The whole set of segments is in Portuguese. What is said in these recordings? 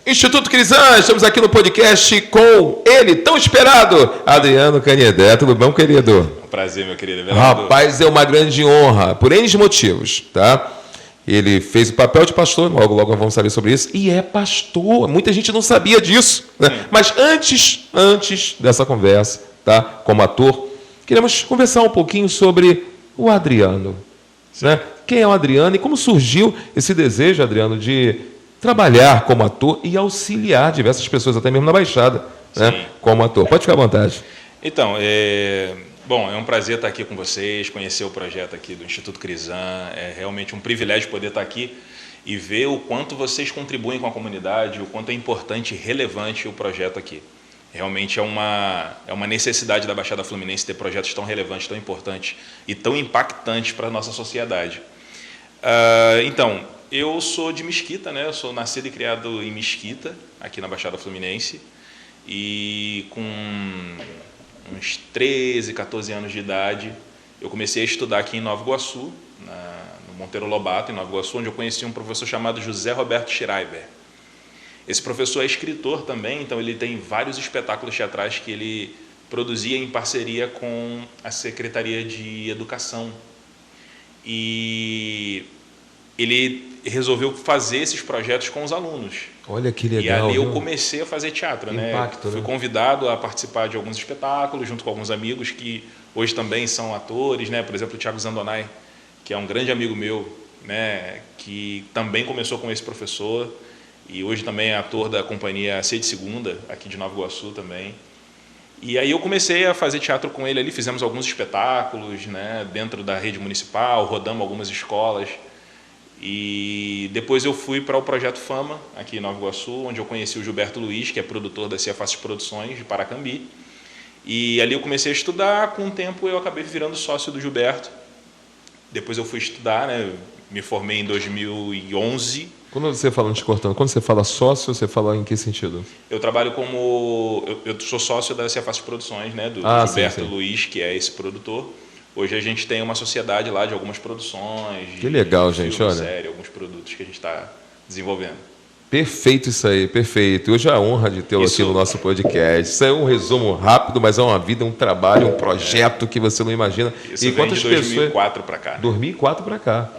Instituto Crisan, estamos aqui no podcast com ele, tão esperado, Adriano Canhedé. Tudo bom, querido? Um prazer, meu querido. Rapaz, é uma grande honra, por N motivos, tá? Ele fez o papel de pastor, logo vamos saber sobre isso, e é pastor. Muita gente não sabia disso, né? Mas antes dessa conversa, tá? Como ator, queremos conversar um pouquinho sobre o Adriano, né? Quem é o Adriano e como surgiu esse desejo, Adriano, de trabalhar como ator e auxiliar diversas pessoas, até mesmo na Baixada, né? Como ator. Pode ficar à vontade. Então, é um prazer estar aqui com vocês, conhecer o projeto aqui do Instituto Crisan. É realmente um privilégio poder estar aqui e ver o quanto vocês contribuem com a comunidade, o quanto é importante e relevante o projeto aqui. Realmente é uma necessidade da Baixada Fluminense ter projetos tão relevantes, tão importantes e tão impactantes para a nossa sociedade. Então, eu sou de Mesquita, né? Eu sou nascido e criado em Mesquita, aqui na Baixada Fluminense, e com uns 13, 14 anos de idade, eu comecei a estudar aqui em Nova Iguaçu, no Monteiro Lobato, em Nova Iguaçu, onde eu conheci um professor chamado José Roberto Schreiber. Esse professor é escritor também, então ele tem vários espetáculos teatrais que ele produzia em parceria com a Secretaria de Educação. E ele resolveu fazer esses projetos com os alunos. Olha que legal. E ali eu comecei a fazer teatro, né? Fui convidado a participar de alguns espetáculos junto com alguns amigos que hoje também são atores, né? Por exemplo, o Thiago Zandonai, que é um grande amigo meu, né? Que também começou com esse professor e hoje também é ator da companhia C de Segunda, aqui de Nova Iguaçu também. E aí eu comecei a fazer teatro com ele ali, fizemos alguns espetáculos, né? Dentro da rede municipal, rodamos algumas escolas. E depois eu fui para o Projeto Fama, aqui em Nova Iguaçu, onde eu conheci o Gilberto Luiz, que é produtor da Cia Fácil Produções, de Paracambi. E ali eu comecei a estudar, com o tempo eu acabei virando sócio do Gilberto. Depois eu fui estudar, né? Me formei em 2011. Quando você fala, te cortando, quando você fala sócio, você fala em que sentido? Eu trabalho eu sou sócio da Cia Fácil Produções, né? Do Gilberto Luiz, que é esse produtor. Hoje a gente tem uma sociedade lá de algumas produções. Que legal, gente, olha. Série, alguns produtos que a gente está desenvolvendo. Perfeito isso aí, perfeito. Hoje é a honra de tê-lo aqui no nosso podcast. Isso é um resumo rápido, mas é uma vida, um trabalho, um projeto que você não imagina. Isso vem de 2004 para cá. 2004 para cá.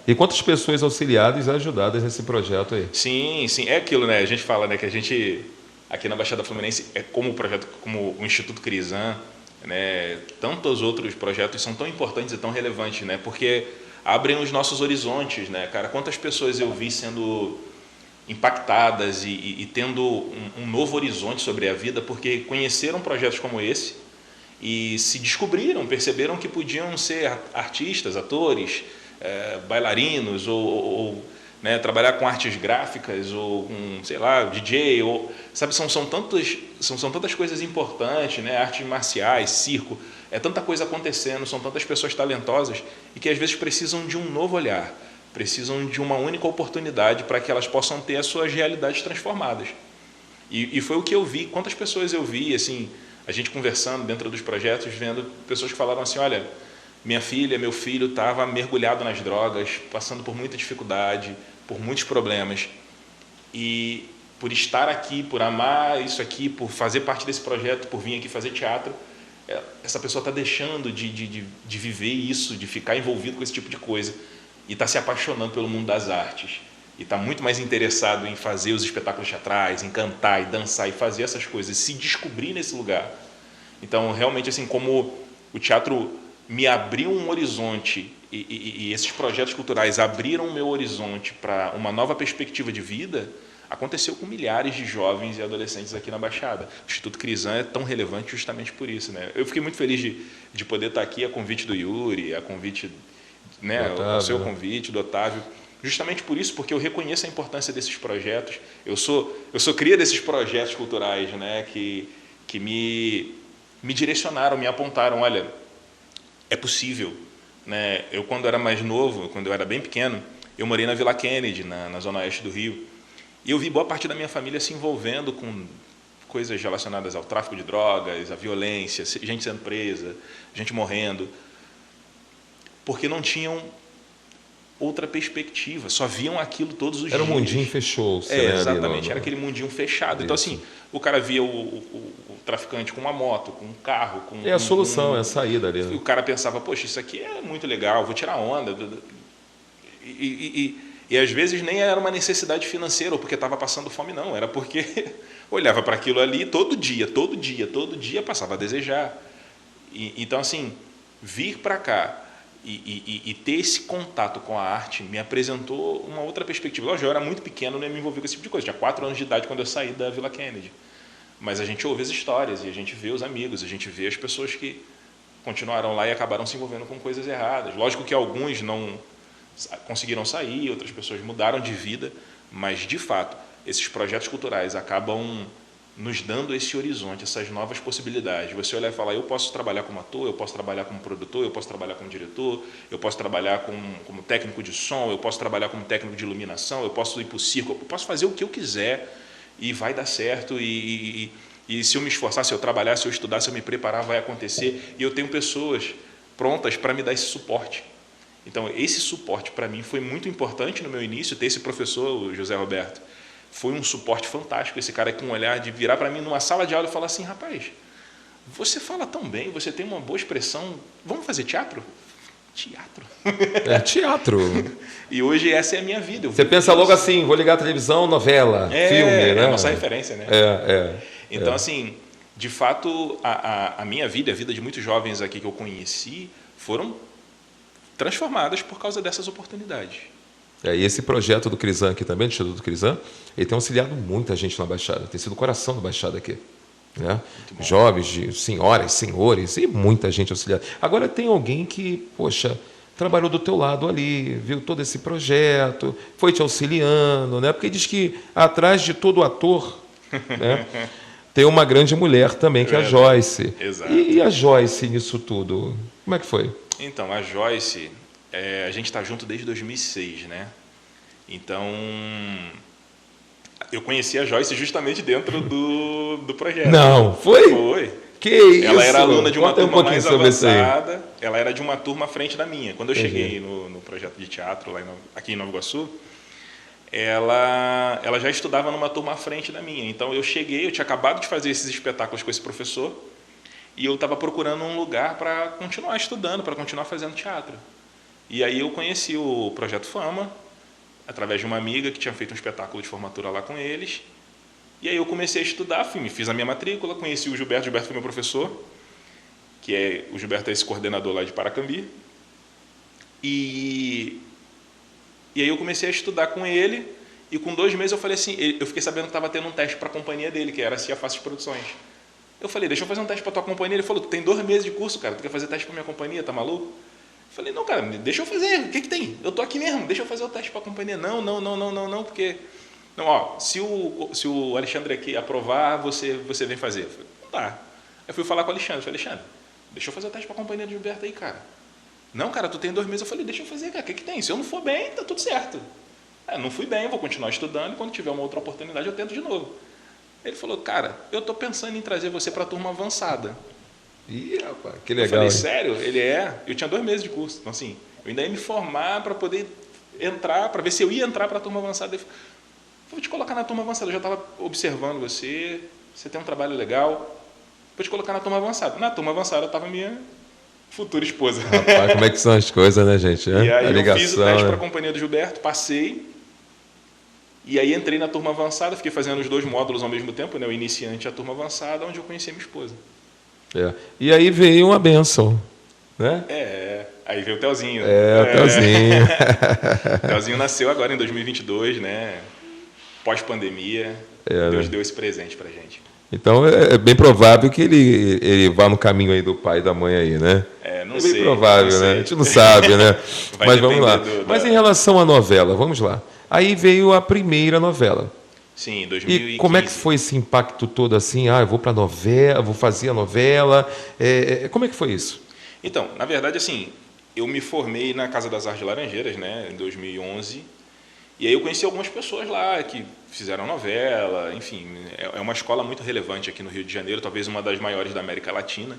E quantas pessoas auxiliadas e ajudadas nesse projeto aí? Sim. É aquilo, né? A gente fala, né, que a gente, aqui na Baixada Fluminense, é como o projeto, como o Instituto Crisan, né, tantos outros projetos são tão importantes e tão relevantes, né, porque abrem os nossos horizontes, né, cara. Quantas pessoas eu vi sendo impactadas e tendo um novo horizonte sobre a vida porque conheceram projetos como esse e se descobriram, perceberam que podiam ser artistas, atores, bailarinos ou né, trabalhar com artes gráficas ou com, sei lá, DJ, ou, sabe, são tantas coisas importantes, né, artes marciais, circo, é tanta coisa acontecendo, são tantas pessoas talentosas e que às vezes precisam de um novo olhar, precisam de uma única oportunidade para que elas possam ter as suas realidades transformadas. E foi o que eu vi, quantas pessoas eu vi, assim, a gente conversando dentro dos projetos, vendo pessoas que falaram assim, olha, minha filha, meu filho estava mergulhado nas drogas, passando por muita dificuldade, por muitos problemas. E por estar aqui, por amar isso aqui, por fazer parte desse projeto, por vir aqui fazer teatro, essa pessoa está deixando de viver isso, de ficar envolvido com esse tipo de coisa. E está se apaixonando pelo mundo das artes. E está muito mais interessado em fazer os espetáculos teatrais, em cantar e dançar e fazer essas coisas, se descobrir nesse lugar. Então, realmente, assim, como o teatro me abriu um horizonte e esses projetos culturais abriram o meu horizonte para uma nova perspectiva de vida, aconteceu com milhares de jovens e adolescentes aqui na Baixada. O Instituto Crisan é tão relevante justamente por isso, né? Eu fiquei muito feliz de poder estar aqui a convite do Yuri, a convite, né, o seu convite, do Otávio, justamente por isso, porque eu reconheço a importância desses projetos. Eu sou cria desses projetos culturais, né, que me direcionaram, me apontaram, olha, é possível, né? Eu, quando era mais novo, quando eu era bem pequeno, eu morei na Vila Kennedy, na zona oeste do Rio, e eu vi boa parte da minha família se envolvendo com coisas relacionadas ao tráfico de drogas, à violência, gente sendo presa, gente morrendo, porque não tinham outra perspectiva, só viam aquilo todos os Era dias. um mundinho fechou. Exatamente, era aquele mundinho fechado. Então, assim, o cara via o traficante com uma moto, com um carro. É a solução, é a saída ali. Né? E o cara pensava, poxa, isso aqui é muito legal, vou tirar onda. E às vezes nem era uma necessidade financeira ou porque estava passando fome, não. Era porque olhava para aquilo ali todo dia, passava a desejar. Então, assim, vir para cá e ter esse contato com a arte me apresentou uma outra perspectiva. Lógico, eu era muito pequeno, não ia me envolver com esse tipo de coisa. Tinha 4 anos de idade quando eu saí da Vila Kennedy. Mas a gente ouve as histórias e a gente vê os amigos, a gente vê as pessoas que continuaram lá e acabaram se envolvendo com coisas erradas. Lógico que alguns não conseguiram sair, outras pessoas mudaram de vida, mas, de fato, esses projetos culturais acabam nos dando esse horizonte, essas novas possibilidades. Você olhar e falar, eu posso trabalhar como ator, eu posso trabalhar como produtor, eu posso trabalhar como diretor, eu posso trabalhar como técnico de som, eu posso trabalhar como técnico de iluminação, eu posso ir para o circo, eu posso fazer o que eu quiser e vai dar certo. E se eu me esforçar, se eu trabalhar, se eu estudar, se eu me preparar, vai acontecer. E eu tenho pessoas prontas para me dar esse suporte. Então, esse suporte para mim foi muito importante no meu início, ter esse professor, o José Roberto. Foi um suporte fantástico, esse cara com um olhar de virar para mim numa sala de aula e falar assim, rapaz, você fala tão bem, você tem uma boa expressão, vamos fazer teatro? Teatro? É teatro. E hoje essa é a minha vida. Você pensa logo assim, vou ligar a televisão, novela, filme, né? É a nossa referência, né? Então, assim, de fato, a minha vida, a vida de muitos jovens aqui que eu conheci, foram transformadas por causa dessas oportunidades. E esse projeto do Crisan aqui também, do Instituto Crisan, ele tem auxiliado muita gente na Baixada, tem sido o coração da Baixada aqui. Né? Jovens, senhoras, senhores, e muita gente auxiliada. Agora tem alguém que, poxa, trabalhou do teu lado ali, viu todo esse projeto, foi te auxiliando, né? Porque diz que atrás de todo ator, né, tem uma grande mulher também, que é a Joyce. Exato. E a Joyce nisso tudo? Como é que foi? Então, a Joyce, a gente está junto desde 2006, né? Então, eu conheci a Joyce justamente dentro do projeto. Não, foi? Foi. Que isso? Ela era aluna de uma turma mais avançada. avançada, ela era de uma turma à frente da minha. Quando eu cheguei no projeto de teatro, lá aqui em Nova Iguaçu, ela já estudava numa turma à frente da minha. Então, eu cheguei, eu tinha acabado de fazer esses espetáculos com esse professor, e eu estava procurando um lugar para continuar estudando, para continuar fazendo teatro. E aí eu conheci o Projeto Fama, através de uma amiga que tinha feito um espetáculo de formatura lá com eles. E aí eu comecei a estudar, fiz a minha matrícula, conheci o Gilberto. Gilberto foi meu professor, o Gilberto é esse coordenador lá de Paracambi. E aí eu comecei a estudar com ele, e com 2 meses eu falei assim, eu fiquei sabendo que estava tendo um teste para a companhia dele, que era a Cia Fácil Produções. Eu falei, deixa eu fazer um teste para a tua companhia. Ele falou, tu tem 2 meses de curso, cara, tu quer fazer teste para minha companhia, tá maluco? Eu falei, não, cara, deixa eu fazer, o que tem? Eu tô aqui mesmo, deixa eu fazer o teste para a companhia. Não, porque... Não, ó, se o Alexandre aqui aprovar, você vem fazer. Eu falei, não tá. Eu fui falar com o Alexandre, falei, Alexandre, deixa eu fazer o teste para a companhia do Gilberto aí, cara. Não, cara, tu tem 2 meses. Eu falei, deixa eu fazer, cara, o que tem? Se eu não for bem, tá tudo certo. Não fui bem, eu vou continuar estudando, e quando tiver uma outra oportunidade eu tento de novo. Ele falou, cara, eu tô pensando em trazer você para a turma avançada. Ih, rapaz, que legal. Eu falei, sério? Eu tinha 2 meses de curso, então assim, eu ainda ia me formar para poder entrar, para ver se eu ia entrar para a turma avançada. Ele falou, vou te colocar na turma avançada, eu já estava observando você tem um trabalho legal, vou te colocar na turma avançada. Na turma avançada estava minha futura esposa. Rapaz, como é que são as coisas, né, gente? E aí eu fiz o teste para a companhia do Gilberto, passei, e aí entrei na turma avançada, fiquei fazendo os 2 módulos ao mesmo tempo, né, o iniciante e a turma avançada, onde eu conheci a minha esposa. E aí veio uma bênção, né? Aí veio o Telzinho. O Telzinho. O Telzinho nasceu agora em 2022, né? Pós-pandemia, Deus deu esse presente pra gente. Então é bem provável que ele vá no caminho aí do pai e da mãe aí, né? Não sei. É bem provável, né? A gente não sabe, né? Mas vamos lá. Mas em relação à novela, vamos lá. Aí veio a primeira novela. Sim, em 2015. E como é que foi esse impacto todo assim? Eu vou para a novela, vou fazer a novela. Como é que foi isso? Então, na verdade, assim, eu me formei na Casa das Artes de Laranjeiras, né, em 2011. E aí eu conheci algumas pessoas lá que fizeram novela, enfim, é uma escola muito relevante aqui no Rio de Janeiro, talvez uma das maiores da América Latina.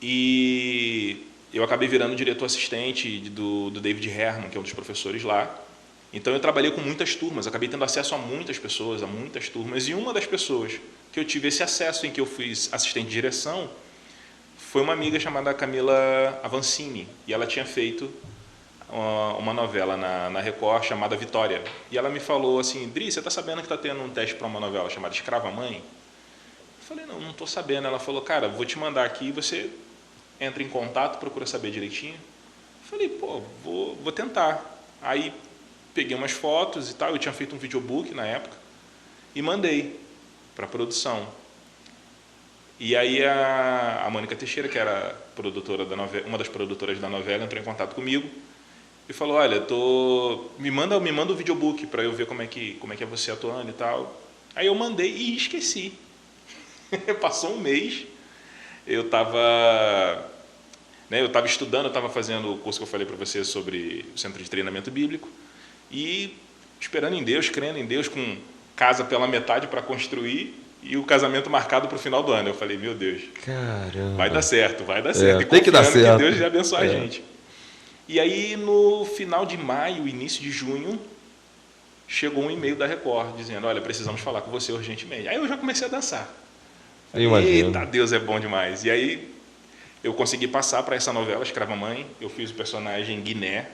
E eu acabei virando diretor assistente do David Herman, que é um dos professores lá. Então eu trabalhei com muitas turmas, acabei tendo acesso a muitas pessoas, a muitas turmas. E uma das pessoas que eu tive esse acesso, em que eu fui assistente de direção, foi uma amiga chamada Camila Avancini. E ela tinha feito uma novela na Record chamada Vitória. E ela me falou assim, Dri, você está sabendo que está tendo um teste para uma novela chamada Escrava Mãe? Eu falei, não estou sabendo. Ela falou, cara, vou te mandar aqui, você entra em contato, procura saber direitinho. Eu falei, pô, vou tentar. Aí peguei umas fotos e tal, eu tinha feito um videobook na época e mandei para a produção. E aí a Mônica Teixeira, que era produtora da novela, uma das produtoras da novela, entrou em contato comigo e falou, olha, me manda o videobook para eu ver como é que é você atuando e tal. Aí eu mandei e esqueci. Passou um mês, eu estava estudando, eu estava fazendo o curso que eu falei para você sobre o Centro de Treinamento Bíblico e esperando em Deus, crendo em Deus, com casa pela metade para construir e o casamento marcado para o final do ano. Eu falei, meu Deus, caramba, vai dar certo. E tem que dar certo. Que Deus ia abençoar a gente. E aí, no final de maio, início de junho, chegou um e-mail da Record dizendo, olha, precisamos falar com você urgentemente. Aí eu já comecei a dançar. Eita, Deus é bom demais. E aí eu consegui passar para essa novela, Escrava Mãe. Eu fiz o personagem Guiné.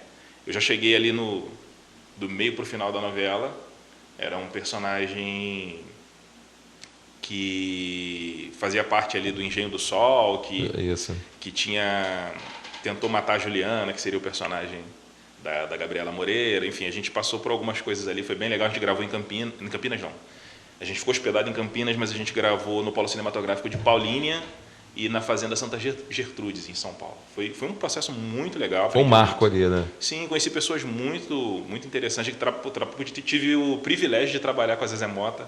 Eu já cheguei ali do meio para o final da novela. Era um personagem que fazia parte ali do Engenho do Sol, que tentou matar a Juliana, que seria o personagem da Gabriela Moreira. Enfim, a gente passou por algumas coisas ali, foi bem legal. A gente gravou em Campinas não. A gente ficou hospedado em Campinas, mas a gente gravou no Polo Cinematográfico de Paulínia e na Fazenda Santa Gertrudes, em São Paulo. Foi um processo muito legal. Foi um marco ali, né? Sim, conheci pessoas muito, muito interessantes. Tive o privilégio de trabalhar com a Zezé Mota.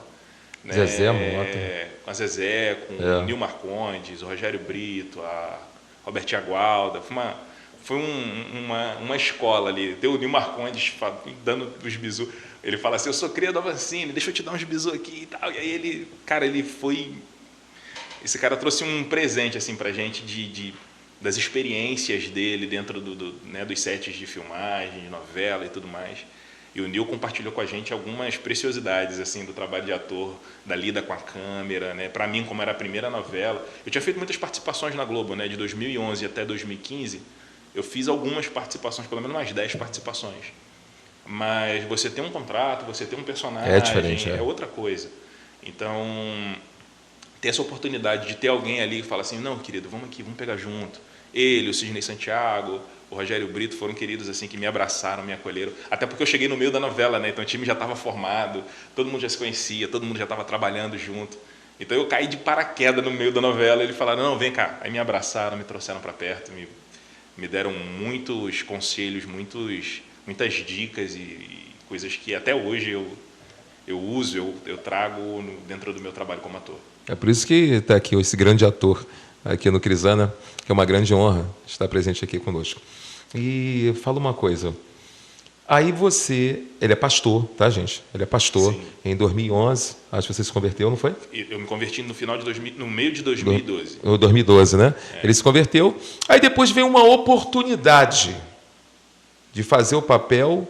Né? Zezé Mota. Com a Zezé, com o Nil Marcondes, o Rogério Brito, a Robertinha Gualda. Foi uma escola ali. Tem o Nil Marcondes dando os bisus. Ele fala assim, eu sou cria do Avancini, deixa eu te dar uns bisus aqui e tal. E aí esse cara trouxe um presente assim pra gente das experiências dele dentro dos sets de filmagem, de novela e tudo mais. E o Nil compartilhou com a gente algumas preciosidades assim do trabalho de ator, da lida com a câmera, né? Para mim, como era a primeira novela, eu tinha feito muitas participações na Globo, né? De 2011 até 2015, eu fiz algumas participações, pelo menos umas 10 participações. Mas você tem um contrato, você tem um personagem, é diferente, é outra coisa. Então, ter essa oportunidade de ter alguém ali que fala assim, não, querido, vamos aqui, vamos pegar junto. Ele, o Sidney Santiago, o Rogério Brito foram queridos assim que me abraçaram, me acolheram. Até porque eu cheguei no meio da novela, né? Então o time já estava formado, todo mundo já se conhecia, todo mundo já estava trabalhando junto. Então eu caí de paraquedas no meio da novela. Eles falaram, não, vem cá. Aí me abraçaram, me trouxeram para perto, me deram muitos conselhos, muitas dicas e coisas que até hoje eu uso, eu trago dentro do meu trabalho como ator. É por isso que está aqui esse grande ator aqui no Crisana, que é uma grande honra estar presente aqui conosco. E fala uma coisa, aí ele é pastor, tá, gente? Ele é pastor. Sim. Em 2011, acho que você se converteu, não foi? Eu me converti no meio de 2012. 2012, né? Ele se converteu, aí depois veio uma oportunidade de fazer o papel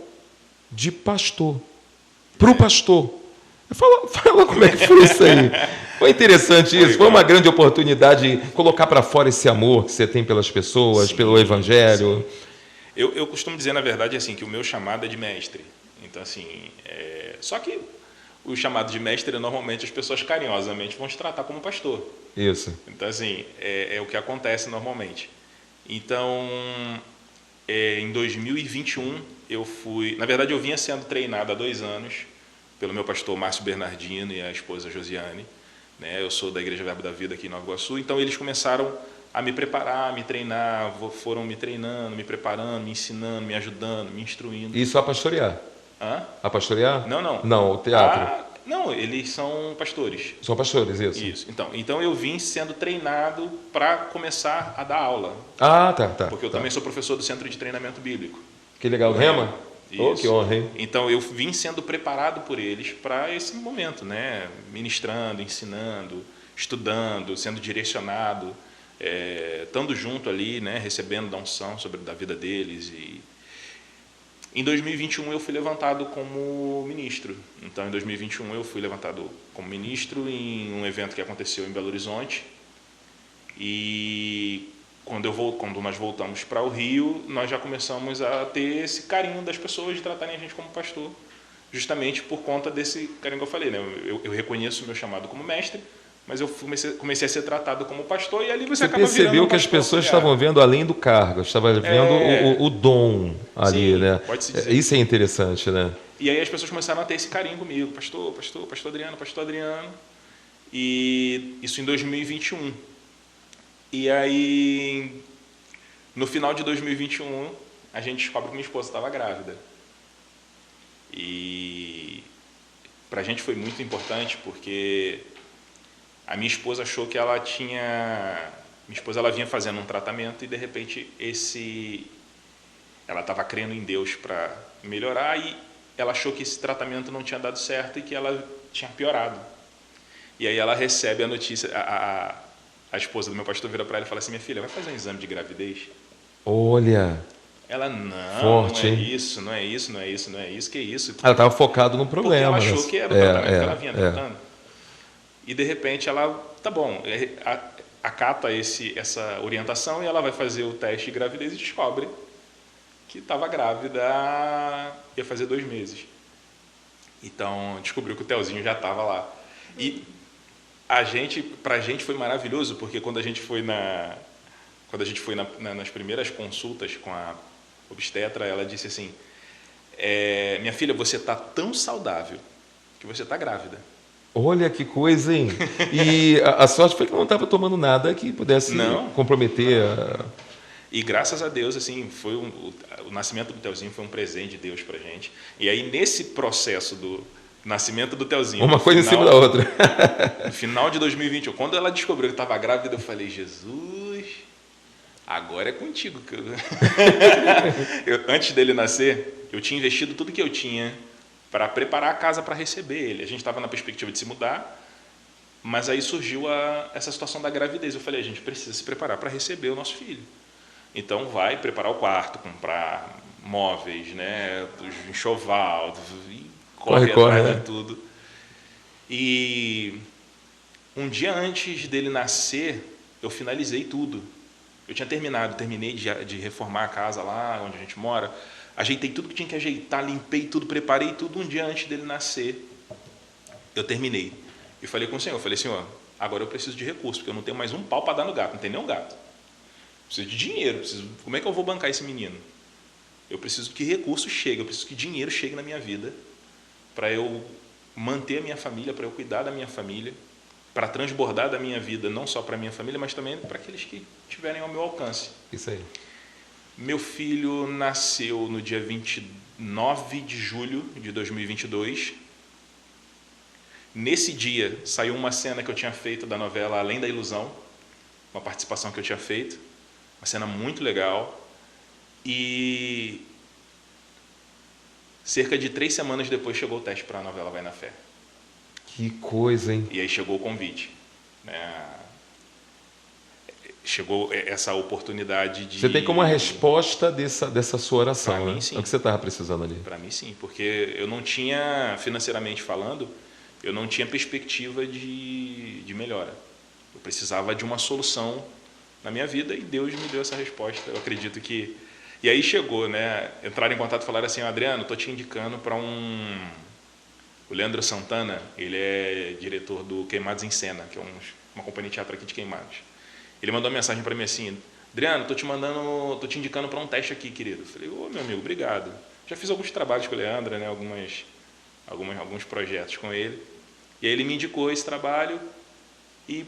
de pastor, para o pastor. Fala como é que foi isso aí. Foi interessante isso, foi uma grande oportunidade de colocar para fora esse amor que você tem pelas pessoas, sim, pelo Evangelho. Sim. Eu costumo dizer, na verdade, assim, que o meu chamado é de mestre. Então, assim, só que o chamado de mestre, normalmente, as pessoas carinhosamente vão te tratar como pastor. Isso. Então, assim, é o que acontece normalmente. Então, em 2021, na verdade, eu vinha sendo treinado há 2 anos pelo meu pastor Márcio Bernardino e a esposa Josiane. Né? Eu sou da Igreja Verbo da Vida aqui em Nova Iguaçu, então eles começaram a me preparar, me treinar, foram me treinando, me preparando, me ensinando, me ajudando, me instruindo. Isso a pastorear? Hã? A pastorear? Não. Não, o teatro. Não, eles são pastores. São pastores, isso. Isso. Então eu vim sendo treinado para começar a dar aula. Ah, tá. Porque eu também sou professor do Centro de Treinamento Bíblico. Que legal, Rema? Oh, que honra, hein? Então eu vim sendo preparado por eles para esse momento, né? Ministrando, ensinando, estudando, sendo direcionado. estando junto ali, né, recebendo da unção da vida deles. E em 2021 eu fui levantado como ministro. Então, em 2021 eu fui levantado como ministro em um evento que aconteceu em Belo Horizonte. E quando nós voltamos para o Rio, nós já começamos a ter esse carinho das pessoas de tratarem a gente como pastor, justamente por conta desse carinho que eu falei, né? Eu reconheço o meu chamado como mestre, mas eu comecei a ser tratado como pastor, e ali você acaba virando percebeu que as pessoas estavam vendo além do cargo, estavam vendo o dom ali, sim, né? pode-se dizer. Isso é interessante, né? E aí as pessoas começaram a ter esse carinho comigo, pastor Adriano, e isso em 2021. E aí, no final de 2021, a gente descobre que minha esposa estava grávida. E pra gente foi muito importante, porque a minha esposa achou que ela tinha... Minha esposa, ela vinha fazendo um tratamento e, de repente, ela estava crendo em Deus para melhorar, e ela achou que esse tratamento não tinha dado certo e que ela tinha piorado. E aí ela recebe a notícia... A esposa do meu pastor vira para ela e fala assim: minha filha, vai fazer um exame de gravidez? Olha... Ela, não, forte, não é hein? isso, não é isso, não é isso, não é isso, que isso? Ela estava focada no problema. Porque ela achou que era o tratamento que ela vinha tratando. E, de repente, ela, tá bom, acata essa orientação, e ela vai fazer o teste de gravidez e descobre que estava grávida, ia fazer 2 meses. Então, descobriu que o Telzinho já estava lá. E pra gente foi maravilhoso, porque quando a gente foi nas primeiras consultas com a obstetra, ela disse assim: minha filha, você está tão saudável que você está grávida. Olha que coisa, hein? E a sorte foi que não estava tomando nada que pudesse comprometer. E graças a Deus, assim, o nascimento do Telzinho foi um presente de Deus pra gente. E aí, nesse processo do nascimento do Telzinho, uma coisa em cima da outra. No final de 2021, quando ela descobriu que estava grávida, eu falei: Jesus, agora é contigo. Antes dele nascer, eu tinha investido tudo que eu tinha para preparar a casa para receber ele. A gente estava na perspectiva de se mudar, mas aí surgiu essa situação da gravidez. Eu falei: a gente precisa se preparar para receber o nosso filho. Então vai preparar o quarto, comprar móveis, né, enxoval, corre atrás de tudo. E um dia antes dele nascer, eu finalizei tudo. Eu tinha terminei de reformar a casa lá onde a gente mora, ajeitei tudo que tinha que ajeitar, limpei tudo, preparei tudo. Um dia antes dele nascer, eu terminei. E falei com o Senhor, Senhor, agora eu preciso de recurso, porque eu não tenho mais um pau para dar no gato, não tem nem um gato. Preciso de dinheiro, como é que eu vou bancar esse menino? Eu preciso que recurso chegue, eu preciso que dinheiro chegue na minha vida, para eu manter a minha família, para eu cuidar da minha família, para transbordar da minha vida, não só para a minha família, mas também para aqueles que estiverem ao meu alcance. Isso aí. Meu filho nasceu no dia 29 de julho de 2022. Nesse dia, saiu uma cena que eu tinha feito da novela Além da Ilusão, uma participação que eu tinha feito, uma cena muito legal. E cerca de 3 semanas depois chegou o teste para a novela Vai na Fé. Que coisa, hein? E aí chegou o convite, né? Chegou essa oportunidade de... Você tem como uma resposta dessa sua oração, pra né? mim, sim. É o que você estava precisando ali. Para mim, sim, porque eu não tinha, financeiramente falando, eu não tinha perspectiva de melhora. Eu precisava de uma solução na minha vida, e Deus me deu essa resposta. Eu acredito que... E aí chegou, né? Entraram em contato e falaram assim: Adriano, estou te indicando para O Leandro Santana, ele é diretor do Queimados em Cena, que é uma companhia de teatro aqui de Queimados. Ele mandou uma mensagem para mim assim: Adriano, estou te indicando para um teste aqui, querido. Eu falei: ô, meu amigo, obrigado. Já fiz alguns trabalhos com o Leandro, né? Alguns projetos com ele. E aí ele me indicou esse trabalho, e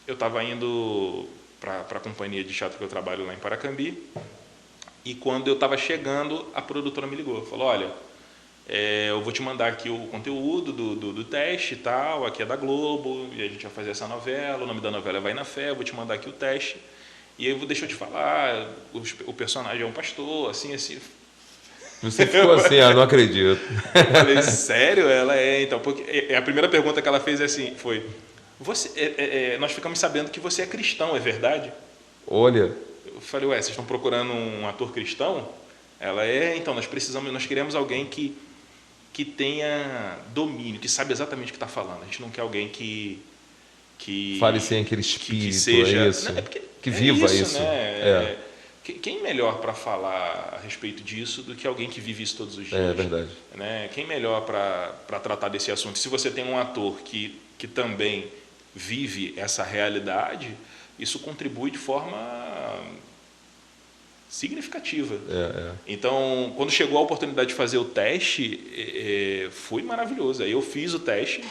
eu estava indo para a companhia de teatro que eu trabalho lá em Paracambi. E quando eu estava chegando, a produtora me ligou. Falou: olha, eu vou te mandar aqui o conteúdo do teste e tal, aqui é da Globo, e a gente vai fazer essa novela, o nome da novela é Vai na Fé, eu vou te mandar aqui o teste. E aí deixa eu te falar, o personagem é um pastor, assim, assim. Você ficou assim: não acredito. Eu falei: sério? Ela é, então, porque a primeira pergunta que ela fez foi: nós ficamos sabendo que você é cristão, é verdade? Olha, Eu falei, ué, vocês estão procurando um ator cristão? Ela então, nós queremos alguém que tenha domínio, que sabe exatamente o que está falando. A gente não quer alguém que fale sem aquele que espírito, seja, é isso. né, porque Que é viva isso, isso. né? Quem melhor para falar a respeito disso do que alguém que vive isso todos os dias? É verdade. Né? Quem melhor para tratar desse assunto? Se você tem um ator que também vive essa realidade, isso contribui de forma significativa. Então, quando chegou a oportunidade de fazer o teste, foi maravilhoso. Aí eu fiz o teste,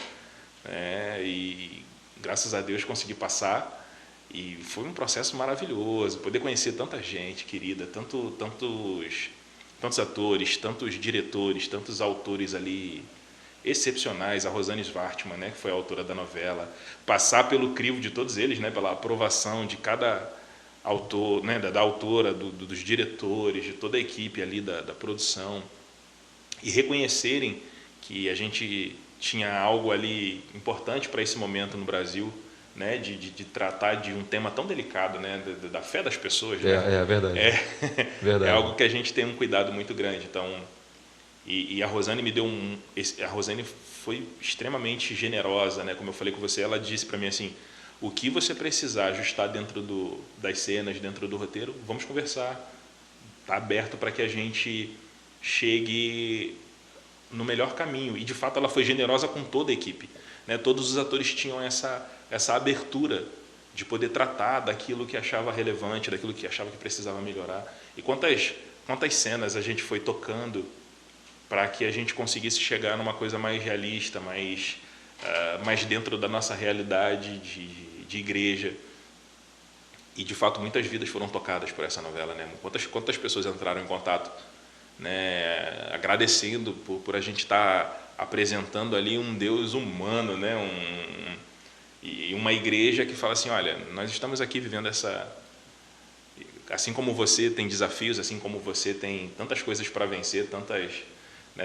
e graças a Deus consegui passar. E foi um processo maravilhoso, poder conhecer tanta gente querida, tantos atores, tantos diretores, tantos autores ali excepcionais, a Rosane Svartman, né, que foi a autora da novela, passar pelo crivo de todos eles, né, pela aprovação de cada autor, né, da autora, dos diretores, de toda a equipe ali da produção, e reconhecerem que a gente tinha algo ali importante para esse momento no Brasil, né, de tratar de um tema tão delicado, né, da fé das pessoas, né? É verdade. Verdade. É algo que a gente tem um cuidado muito grande. Então, e a Rosane me deu a Rosane foi extremamente generosa, né? Como eu falei com você, ela disse para mim assim: o que você precisar ajustar dentro das cenas, dentro do roteiro, vamos conversar. Tá aberto para que a gente chegue no melhor caminho. E de fato ela foi generosa com toda a equipe, né? Todos os atores tinham essa abertura de poder tratar daquilo que achava relevante, daquilo que achava que precisava melhorar. E quantas cenas a gente foi tocando para que a gente conseguisse chegar numa coisa mais realista, mais dentro da nossa realidade de igreja. E de fato muitas vidas foram tocadas por essa novela, né? Quantas pessoas entraram em contato, né, agradecendo por a gente estar apresentando ali um Deus humano, né, e uma igreja que fala assim: olha, nós estamos aqui vivendo assim como você tem desafios, assim como você tem tantas coisas para vencer,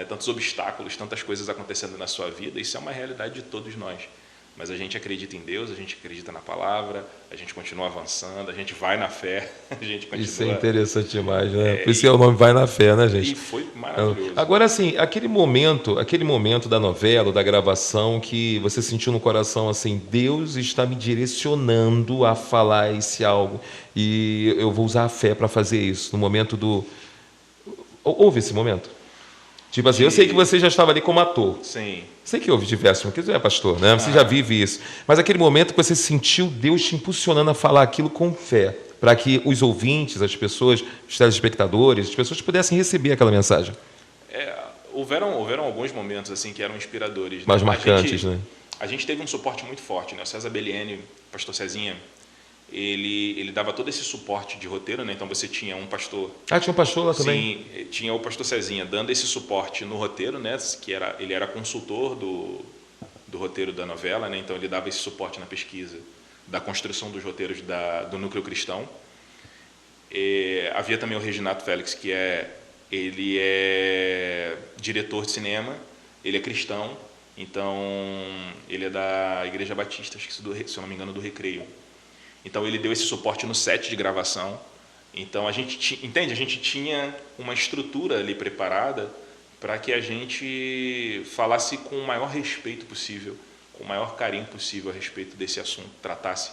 tantos obstáculos, tantas coisas acontecendo na sua vida, isso é uma realidade de todos nós. Mas a gente acredita em Deus, a gente acredita na palavra, a gente continua avançando, a gente vai na fé, a gente continua... Isso é interessante demais, né? Por isso que é o nome Vai na Fé, né, gente? E foi maravilhoso. Agora, assim, aquele momento da novela, da gravação, que você sentiu no coração assim: Deus está me direcionando a falar esse algo e eu vou usar a fé para fazer isso. No momento houve esse momento? Tipo assim, eu sei que você já estava ali como ator. Sim. Sei que houve diversos, porque você é pastor, né? Você já vive isso. Mas aquele momento que você sentiu Deus te impulsionando a falar aquilo com fé, para que os ouvintes, as pessoas, os telespectadores, as pessoas pudessem receber aquela mensagem. Houveram alguns momentos assim que eram inspiradores. Mais marcantes, né? A gente teve um suporte muito forte, né? O César Bellieni, pastor Cezinha, ele dava todo esse suporte de roteiro, né? Então você tinha um pastor... Tinha um pastor lá também? Sim, tinha o pastor Cezinha dando esse suporte no roteiro, né? Ele era consultor do roteiro da novela, né? Então ele dava esse suporte na pesquisa da construção dos roteiros do núcleo cristão. Havia também o Reginato Félix, ele é diretor de cinema, ele é cristão, então ele é da Igreja Batista, acho que se eu não me engano, do Recreio. Então ele deu esse suporte no set de gravação. Então a gente tinha uma estrutura ali preparada para que a gente falasse com o maior respeito possível, com o maior carinho possível a respeito desse assunto, tratasse.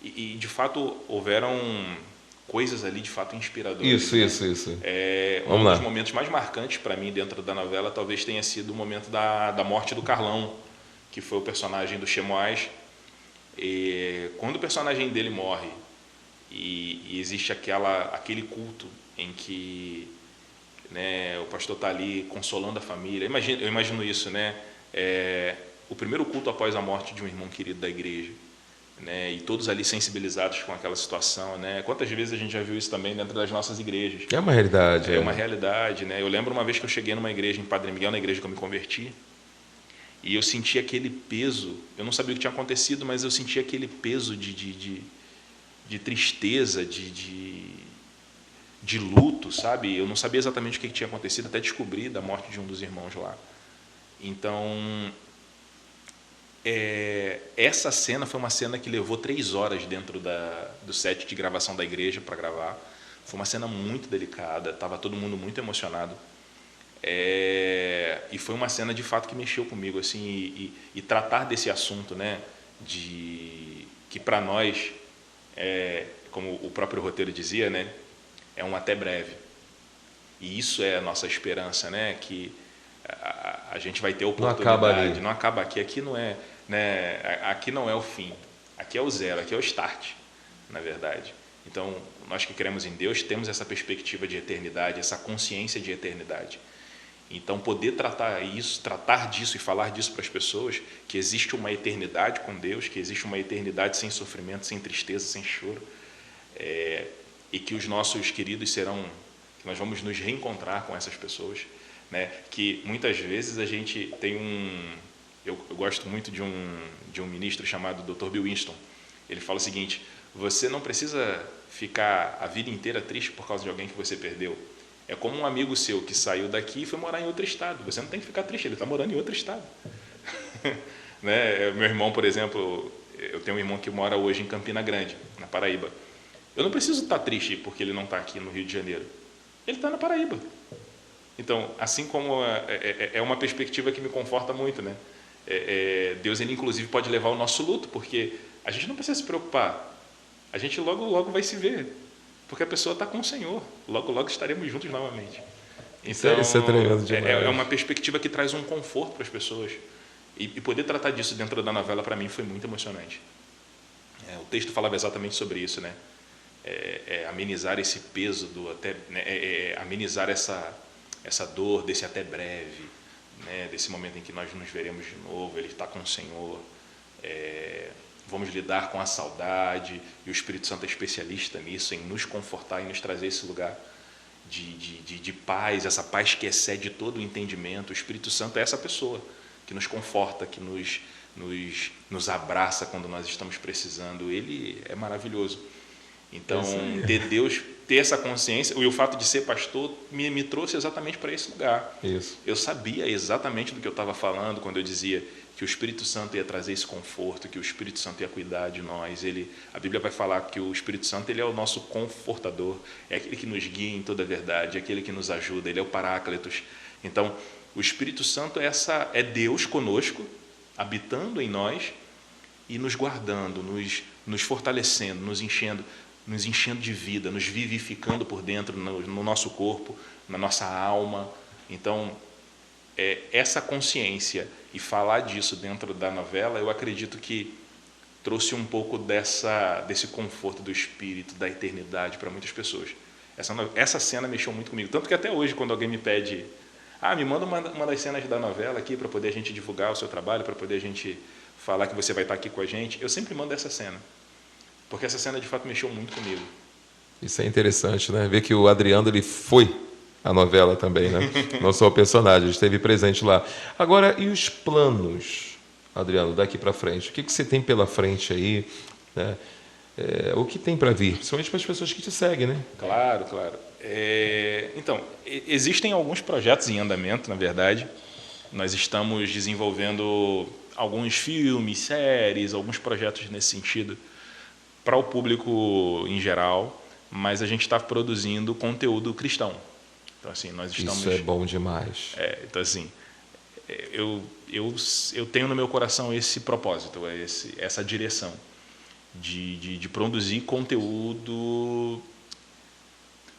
E de fato houveram coisas ali de fato inspiradoras. Isso. Um dos momentos mais marcantes para mim dentro da novela talvez tenha sido o momento da morte do Carlão, que foi o personagem do Chemoás. Quando o personagem dele morre e existe aquele culto em que, né, o pastor está ali consolando a família, eu imagino isso, né? O primeiro culto após a morte de um irmão querido da igreja, né? E todos ali sensibilizados com aquela situação, né? Quantas vezes a gente já viu isso também dentro das nossas igrejas? É uma realidade. É uma realidade, né? Eu lembro uma vez que eu cheguei numa igreja em Padre Miguel, na igreja que eu me converti, e eu senti aquele peso, eu não sabia o que tinha acontecido, mas eu senti aquele peso de tristeza, de luto, sabe? Eu não sabia exatamente o que tinha acontecido, até descobri da morte de um dos irmãos lá. Então, essa cena foi uma cena que levou 3 horas dentro do set de gravação da igreja para gravar. Foi uma cena muito delicada, estava todo mundo muito emocionado. E foi uma cena de fato que mexeu comigo, assim, e tratar desse assunto, né, que para nós, como o próprio roteiro dizia, né, é um até breve. E isso é a nossa esperança, né, que a gente vai ter oportunidade. Não acaba ali. Não acaba aqui. Aqui não é, né, aqui não é o fim. Aqui é o zero. Aqui é o start, na verdade. Então, nós que cremos em Deus temos essa perspectiva de eternidade, essa consciência de eternidade. Então, poder tratar disso e falar disso para as pessoas, que existe uma eternidade com Deus, que existe uma eternidade sem sofrimento, sem tristeza, sem choro, e que os nossos queridos que nós vamos nos reencontrar com essas pessoas, né? Que muitas vezes a gente tem eu gosto muito de um ministro chamado Dr. Bill Winston. Ele fala o seguinte: você não precisa ficar a vida inteira triste por causa de alguém que você perdeu. É como um amigo seu que saiu daqui e foi morar em outro estado. Você não tem que ficar triste, ele está morando em outro estado. Né? Meu irmão, por exemplo, eu tenho um irmão que mora hoje em Campina Grande, na Paraíba. Eu não preciso estar triste porque ele não está aqui no Rio de Janeiro. Ele está na Paraíba. Então, assim como é uma perspectiva que me conforta muito, né? Deus, ele inclusive pode levar o nosso luto, porque a gente não precisa se preocupar. A gente logo, logo vai se ver, porque a pessoa está com o Senhor. Logo, logo estaremos juntos novamente. Então, isso é tremendo demais. É uma perspectiva que traz um conforto para as pessoas. E poder tratar disso dentro da novela, para mim, foi muito emocionante. O texto falava exatamente sobre isso, né? Amenizar esse peso amenizar essa dor desse até breve, né? Desse momento em que nós nos veremos de novo, ele está com o Senhor. Vamos lidar com a saudade, e o Espírito Santo é especialista nisso, em nos confortar e nos trazer esse lugar de paz, essa paz que excede todo o entendimento. O Espírito Santo é essa pessoa que nos conforta, que nos abraça quando nós estamos precisando. Ele é maravilhoso. Então, de Deus ter essa consciência, e o fato de ser pastor me trouxe exatamente para esse lugar. Isso. Eu sabia exatamente do que eu estava falando quando eu dizia que o Espírito Santo ia trazer esse conforto, que o Espírito Santo ia cuidar de nós. A Bíblia vai falar que o Espírito Santo, ele é o nosso confortador, é aquele que nos guia em toda a verdade, é aquele que nos ajuda, ele é o Paráclitos. Então, o Espírito Santo é Deus conosco, habitando em nós e nos guardando, nos fortalecendo, nos enchendo de vida, nos vivificando por dentro, no nosso corpo, na nossa alma. Então, essa consciência e falar disso dentro da novela, eu acredito que trouxe um pouco desse conforto do espírito, da eternidade para muitas pessoas. Essa cena mexeu muito comigo, tanto que até hoje, quando alguém me pede, me manda uma das cenas da novela aqui para poder a gente divulgar o seu trabalho, para poder a gente falar que você vai estar aqui com a gente, eu sempre mando essa cena, porque essa cena de fato mexeu muito comigo. Isso é interessante, né? Ver que o Adriano, ele foi a novela também, né? Não só o personagem, esteve presente lá. Agora, e os planos, Adriano, daqui para frente? O que você tem pela frente aí, né? O que tem para vir? Principalmente para as pessoas que te seguem, né? Claro. Então, existem alguns projetos em andamento, na verdade. Nós estamos desenvolvendo alguns filmes, séries, alguns projetos nesse sentido para o público em geral, mas a gente está produzindo conteúdo cristão. Então, assim, nós estamos... Isso é bom demais. Então, assim, eu tenho no meu coração esse propósito, essa direção de produzir conteúdo. O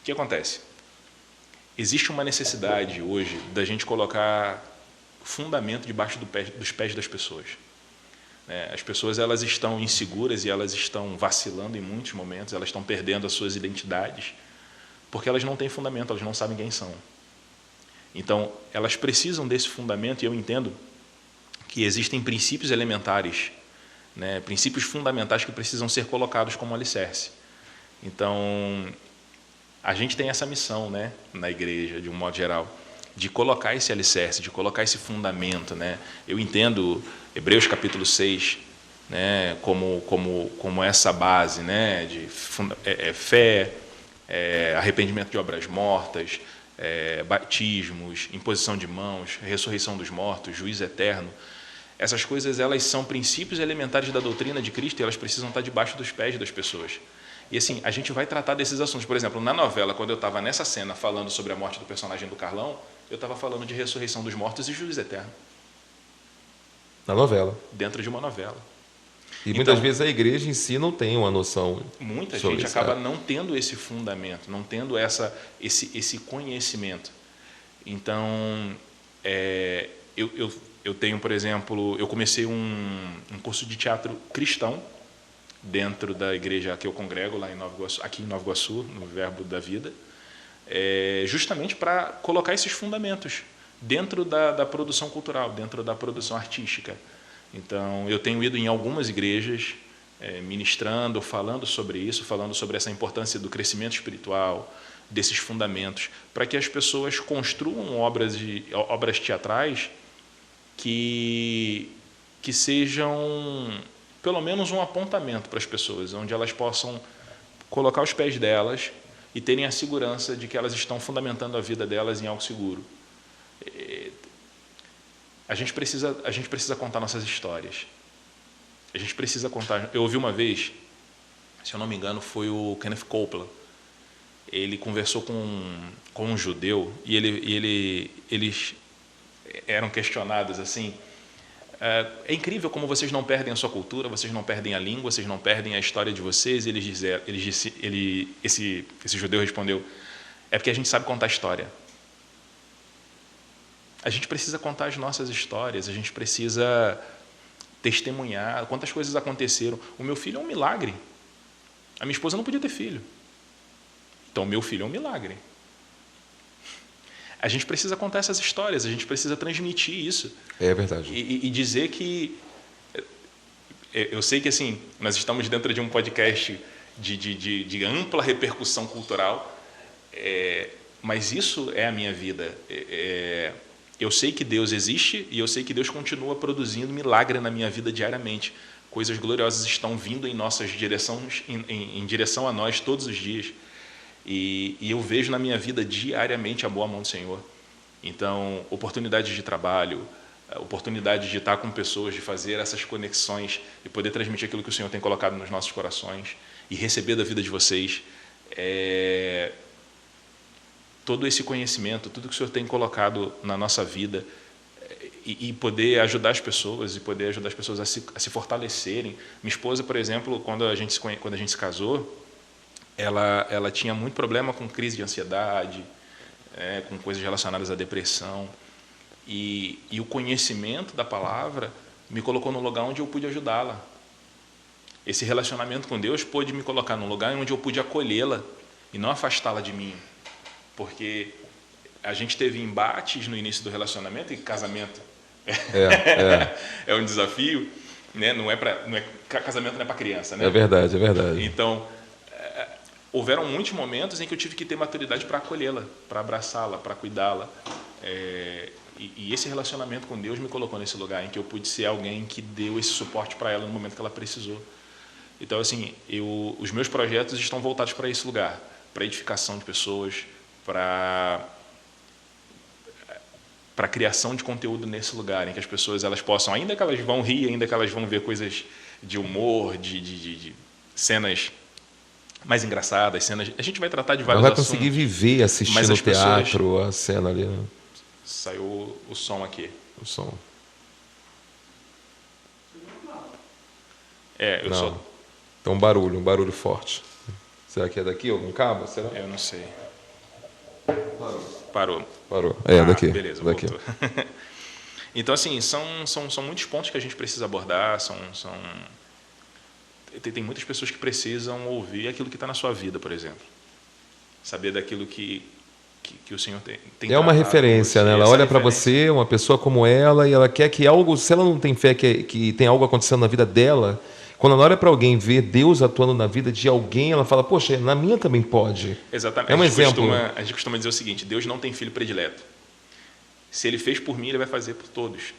que acontece? Existe uma necessidade hoje da gente colocar fundamento debaixo dos pés das pessoas. As pessoas, elas estão inseguras e elas estão vacilando em muitos momentos, elas estão perdendo as suas identidades, porque elas não têm fundamento, elas não sabem quem são. Então, elas precisam desse fundamento, e eu entendo que existem princípios elementares, né, princípios fundamentais que precisam ser colocados como alicerce. Então, a gente tem essa missão, né, na igreja, de um modo geral, de colocar esse alicerce, de colocar esse fundamento, né? Eu entendo Hebreus capítulo 6, né, como essa base, né, de fé, arrependimento de obras mortas, batismos, imposição de mãos, ressurreição dos mortos, juízo eterno. Essas coisas, elas são princípios elementares da doutrina de Cristo e elas precisam estar debaixo dos pés das pessoas. E assim, a gente vai tratar desses assuntos. Por exemplo, na novela, quando eu estava nessa cena falando sobre a morte do personagem do Carlão, eu estava falando de ressurreição dos mortos e juízo eterno. Na novela. Dentro de uma novela. E muitas vezes a igreja em si não tem uma noção. Muita gente acaba não tendo esse fundamento, não tendo esse conhecimento. Então, eu tenho, por exemplo, eu comecei um curso de teatro cristão dentro da igreja que eu congrego lá aqui em Nova Iguaçu, no Verbo da Vida, justamente para colocar esses fundamentos dentro da produção cultural, dentro da produção artística. Então, eu tenho ido em algumas igrejas ministrando, falando sobre isso, falando sobre essa importância do crescimento espiritual, desses fundamentos, para que as pessoas construam obras teatrais que sejam pelo menos um apontamento para as pessoas, onde elas possam colocar os pés delas e terem a segurança de que elas estão fundamentando a vida delas em algo seguro. A gente precisa contar nossas histórias. A gente precisa contar. Eu ouvi uma vez, se eu não me engano, foi o Kenneth Copeland. Ele conversou com um judeu e eles eram questionados assim: é incrível como vocês não perdem a sua cultura, vocês não perdem a língua, vocês não perdem a história de vocês. E esse judeu respondeu: é porque a gente sabe contar história. A gente precisa contar as nossas histórias, a gente precisa testemunhar quantas coisas aconteceram. O meu filho é um milagre. A minha esposa não podia ter filho. Então, o meu filho é um milagre. A gente precisa contar essas histórias, a gente precisa transmitir isso. É verdade. E dizer que... Eu sei que assim, nós estamos dentro de um podcast de ampla repercussão cultural, mas isso é a minha vida. Eu sei que Deus existe e eu sei que Deus continua produzindo milagre na minha vida diariamente. Coisas gloriosas estão vindo em nossas direções, em direção a nós todos os dias. E eu vejo na minha vida diariamente a boa mão do Senhor. Então, oportunidades de trabalho, oportunidade de estar com pessoas, de fazer essas conexões e poder transmitir aquilo que o Senhor tem colocado nos nossos corações e receber da vida de vocês todo esse conhecimento, tudo que o Senhor tem colocado na nossa vida e poder ajudar as pessoas e poder ajudar as pessoas a se fortalecerem. Minha esposa, por exemplo, quando a gente se casou, ela tinha muito problema com crise de ansiedade, com coisas relacionadas à depressão. E o conhecimento da palavra me colocou num lugar onde eu pude ajudá-la. Esse relacionamento com Deus pôde me colocar num lugar onde eu pude acolhê-la e não afastá-la de mim. Porque a gente teve embates no início do relacionamento, e casamento é um desafio, né? Casamento não é para criança, né? É verdade, é verdade. Então, houveram muitos momentos em que eu tive que ter maturidade para acolhê-la, para abraçá-la, para cuidá-la. E esse relacionamento com Deus me colocou nesse lugar em que eu pude ser alguém que deu esse suporte para ela no momento que ela precisou. Então, assim, os meus projetos estão voltados para esse lugar, para edificação de pessoas, para a criação de conteúdo nesse lugar, em que as pessoas elas possam, ainda que elas vão rir, ainda que elas vão ver coisas de humor, de cenas mais engraçadas, cenas. A gente vai tratar de vários assuntos. Não vai conseguir viver assistindo o teatro, a cena ali. Né? Saiu o som aqui. O som. Eu sou. Tem um barulho forte. Será que é daqui? Algum cabo? Será? Eu não sei. Parou. Daqui. Beleza, daqui. Voltou. Então, assim, são muitos pontos que a gente precisa abordar. Tem muitas pessoas que precisam ouvir aquilo que está na sua vida, por exemplo. Saber daquilo que o Senhor tem. É uma referência, né? Ela olha para você, uma pessoa como ela, e ela quer que algo, se ela não tem fé que tem algo acontecendo na vida dela, quando ela olha para alguém ver Deus atuando na vida de alguém, ela fala, poxa, na minha também pode. Exatamente. É um exemplo. A gente costuma dizer o seguinte: Deus não tem filho predileto. Se Ele fez por mim, Ele vai fazer por todos,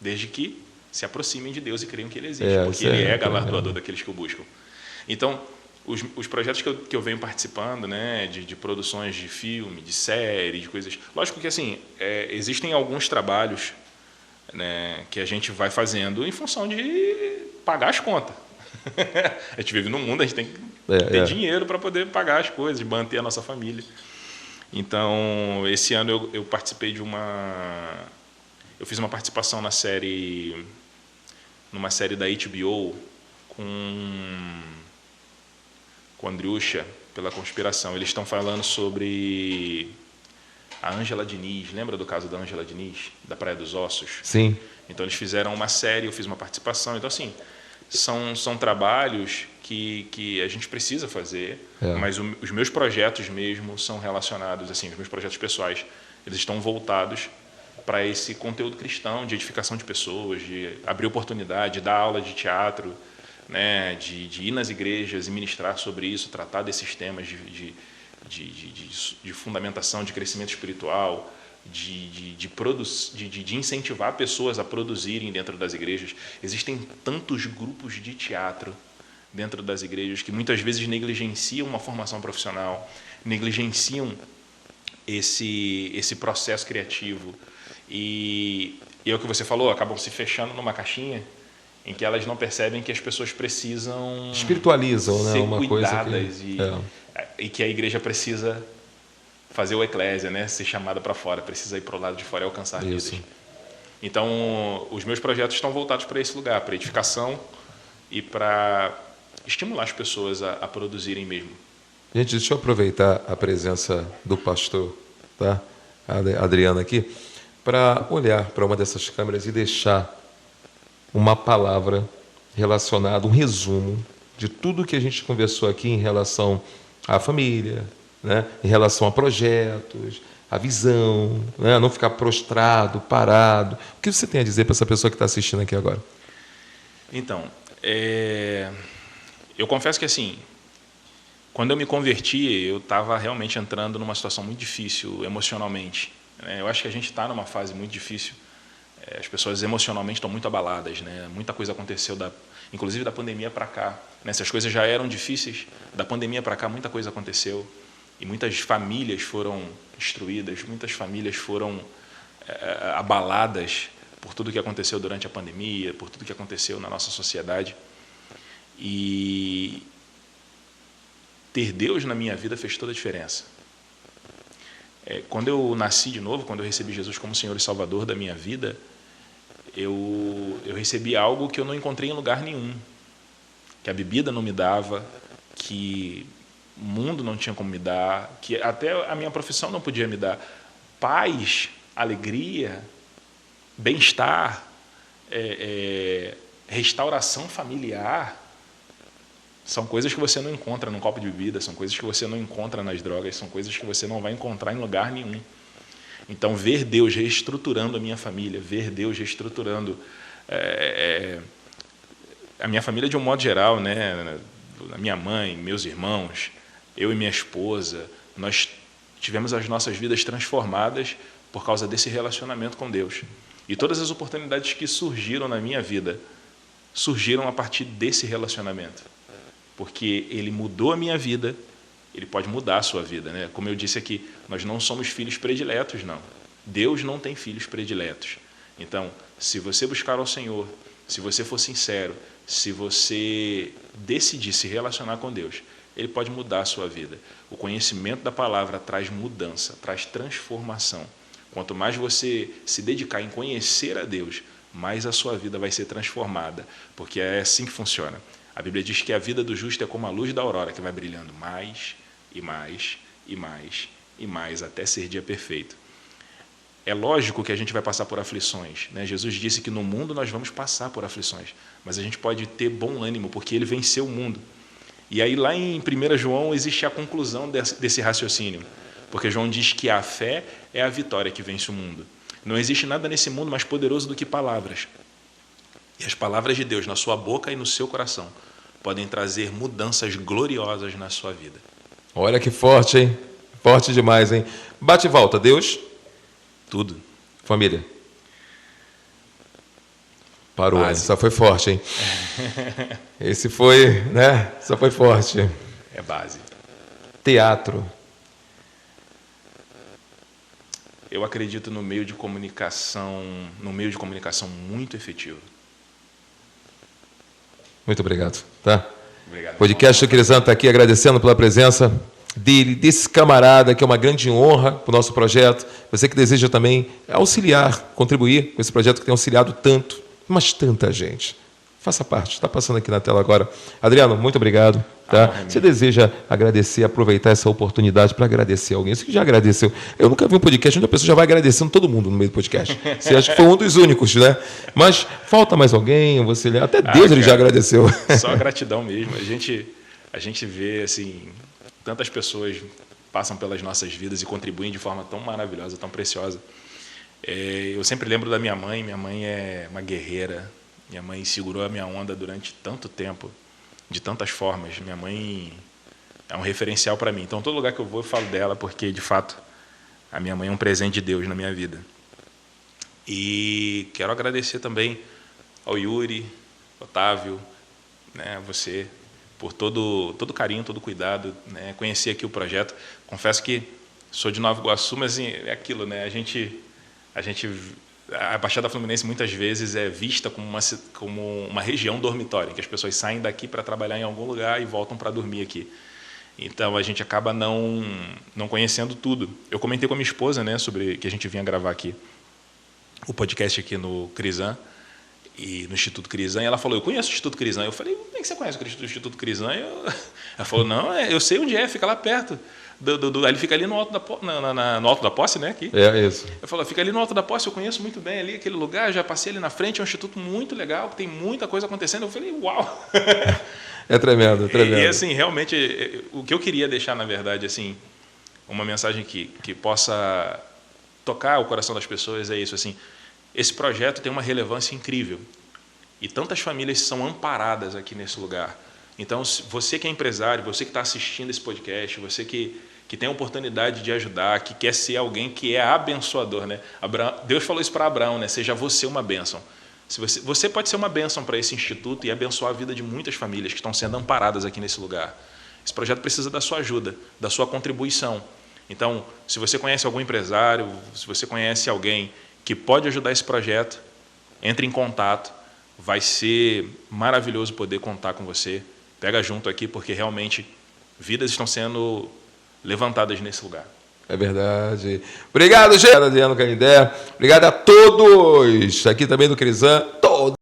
desde que se aproximem de Deus e creiam que Ele existe, porque Ele é galardoador daqueles que o buscam. Então, os projetos que eu venho participando, né, de produções de filme, de série, de coisas... Lógico que, assim, existem alguns trabalhos né, que a gente vai fazendo em função de pagar as contas. A gente vive num mundo, a gente tem que ter dinheiro para poder pagar as coisas, manter a nossa família. Então, esse ano eu participei de eu fiz uma participação numa série da HBO com Andriusha, pela Conspiração. Eles estão falando sobre a Ângela Diniz. Lembra do caso da Ângela Diniz, da Praia dos Ossos? Sim. Então, eles fizeram uma série, eu fiz uma participação. Então, assim, são trabalhos que a gente precisa fazer, mas os meus projetos mesmo são relacionados, assim, os meus projetos pessoais, eles estão voltados para esse conteúdo cristão, de edificação de pessoas, de abrir oportunidade, de dar aula de teatro, né, de ir nas igrejas e ministrar sobre isso, tratar desses temas de fundamentação, de crescimento espiritual, de incentivar pessoas a produzirem dentro das igrejas. Existem tantos grupos de teatro dentro das igrejas que muitas vezes negligenciam uma formação profissional, negligenciam esse processo criativo. E é o que você falou, acabam se fechando numa caixinha em que elas não percebem que as pessoas precisam espiritualizam, né, ser uma cuidadas coisa e que a igreja precisa fazer o eclésia, né, ser chamada para fora, precisa ir para o lado de fora e alcançar vidas. Então, os meus projetos estão voltados para esse lugar, para edificação e para estimular as pessoas a produzirem mesmo. Gente, deixa eu aproveitar a presença do pastor, tá? Adriano aqui, para olhar para uma dessas câmeras e deixar uma palavra relacionada, um resumo de tudo que a gente conversou aqui em relação à família, né? Em relação a projetos, a visão, né? Não ficar prostrado, parado. O que você tem a dizer para essa pessoa que está assistindo aqui agora? Então, eu confesso que, assim, quando eu me converti, eu estava realmente entrando numa situação muito difícil emocionalmente. Eu acho que a gente está numa fase muito difícil. As pessoas emocionalmente estão muito abaladas, né? Muita coisa aconteceu, inclusive da pandemia para cá. Né? Se as coisas já eram difíceis, da pandemia para cá muita coisa aconteceu. E muitas famílias foram destruídas, muitas famílias foram abaladas por tudo que aconteceu durante a pandemia, por tudo que aconteceu na nossa sociedade. E ter Deus na minha vida fez toda a diferença. Quando eu nasci de novo, quando eu recebi Jesus como Senhor e Salvador da minha vida, eu recebi algo que eu não encontrei em lugar nenhum, que a bebida não me dava, que o mundo não tinha como me dar, que até a minha profissão não podia me dar. Paz, alegria, bem-estar, restauração familiar, são coisas que você não encontra num copo de bebida, são coisas que você não encontra nas drogas, são coisas que você não vai encontrar em lugar nenhum. Então, ver Deus reestruturando a minha família, ver Deus reestruturando a minha família de um modo geral, né? A minha mãe, meus irmãos, eu e minha esposa, nós tivemos as nossas vidas transformadas por causa desse relacionamento com Deus. E todas as oportunidades que surgiram na minha vida surgiram a partir desse relacionamento. Porque ele mudou a minha vida, ele pode mudar a sua vida, né? Como eu disse aqui, nós não somos filhos prediletos, não. Deus não tem filhos prediletos. Então, se você buscar ao Senhor, se você for sincero, se você decidir se relacionar com Deus, ele pode mudar a sua vida. O conhecimento da palavra traz mudança, traz transformação. Quanto mais você se dedicar em conhecer a Deus, mais a sua vida vai ser transformada, porque é assim que funciona. A Bíblia diz que a vida do justo é como a luz da aurora, que vai brilhando mais e mais e mais e mais, até ser dia perfeito. É lógico que a gente vai passar por aflições, né? Jesus disse que no mundo nós vamos passar por aflições, mas a gente pode ter bom ânimo, porque ele venceu o mundo. E aí lá em 1 João existe a conclusão desse raciocínio, porque João diz que a fé é a vitória que vence o mundo. Não existe nada nesse mundo mais poderoso do que palavras. E as palavras de Deus na sua boca e no seu coração podem trazer mudanças gloriosas na sua vida. Olha que forte, hein? Forte demais, hein? Bate e volta, Deus. Tudo. Família. Parou, essa foi forte, hein? Esse foi, né? Essa foi forte. É base. Teatro. eu acredito no meio de comunicação muito efetivo. Muito obrigado. Tá? Obrigado. Podcast do Crisan está aqui agradecendo pela presença dele, desse camarada, que é uma grande honra para o nosso projeto. Você que deseja também auxiliar, contribuir com esse projeto que tem auxiliado tanto, mas tanta gente. Faça parte, está passando aqui na tela agora. Adriano, muito obrigado. Tá? Você deseja agradecer, aproveitar essa oportunidade para agradecer alguém? Você que já agradeceu. Eu nunca vi um podcast onde a pessoa já vai agradecendo todo mundo no meio do podcast. Você acha que foi um dos únicos, né? Mas falta mais alguém? Você até Deus ele já agradeceu. Só gratidão mesmo. A gente vê assim, tantas pessoas passam pelas nossas vidas e contribuem de forma tão maravilhosa, tão preciosa. Eu sempre lembro da minha mãe. Minha mãe é uma guerreira. Minha mãe segurou a minha onda durante tanto tempo, de tantas formas. Minha mãe é um referencial para mim. Então, todo lugar que eu vou, eu falo dela, porque, de fato, a minha mãe é um presente de Deus na minha vida. E quero agradecer também ao Yuri, Otávio, né, você, por todo carinho, todo cuidado, né, conhecer aqui o projeto. Confesso que sou de Nova Iguaçu, mas assim, é aquilo, né? A Baixada Fluminense muitas vezes é vista como uma região dormitória, em que as pessoas saem daqui para trabalhar em algum lugar e voltam para dormir aqui. Então a gente acaba não conhecendo tudo. Eu comentei com a minha esposa, né, sobre que a gente vinha gravar aqui o podcast aqui no Crisan e no Instituto Crisan, e ela falou: eu conheço o Instituto Crisan. Eu falei: como é que você conhece o Instituto Crisan? Ela falou: não, eu sei onde é, fica lá perto. Ele fica ali no Alto no Alto da Posse, né? Aqui. É isso. Eu falo: fica ali no Alto da Posse, eu conheço muito bem ali aquele lugar, já passei ali na frente, é um instituto muito legal, que tem muita coisa acontecendo. Eu falei: uau! É tremendo, é tremendo. E assim, realmente, o que eu queria deixar, na verdade, assim, uma mensagem que possa tocar o coração das pessoas é isso, assim, esse projeto tem uma relevância incrível e tantas famílias são amparadas aqui nesse lugar. Então, você que é empresário, você que está assistindo esse podcast, você que tem a oportunidade de ajudar, que quer ser alguém que é abençoador, né? Deus falou isso para Abraão, né? Seja você uma bênção. Você pode ser uma bênção para esse instituto e abençoar a vida de muitas famílias que estão sendo amparadas aqui nesse lugar. Esse projeto precisa da sua ajuda, da sua contribuição. Então, se você conhece algum empresário, se você conhece alguém que pode ajudar esse projeto, entre em contato. Vai ser maravilhoso poder contar com você. Pega junto aqui, porque realmente vidas estão sendo levantadas nesse lugar. É verdade. Obrigado, gente. Adriano Canindé. Obrigado a todos aqui também do Crisan. Todos.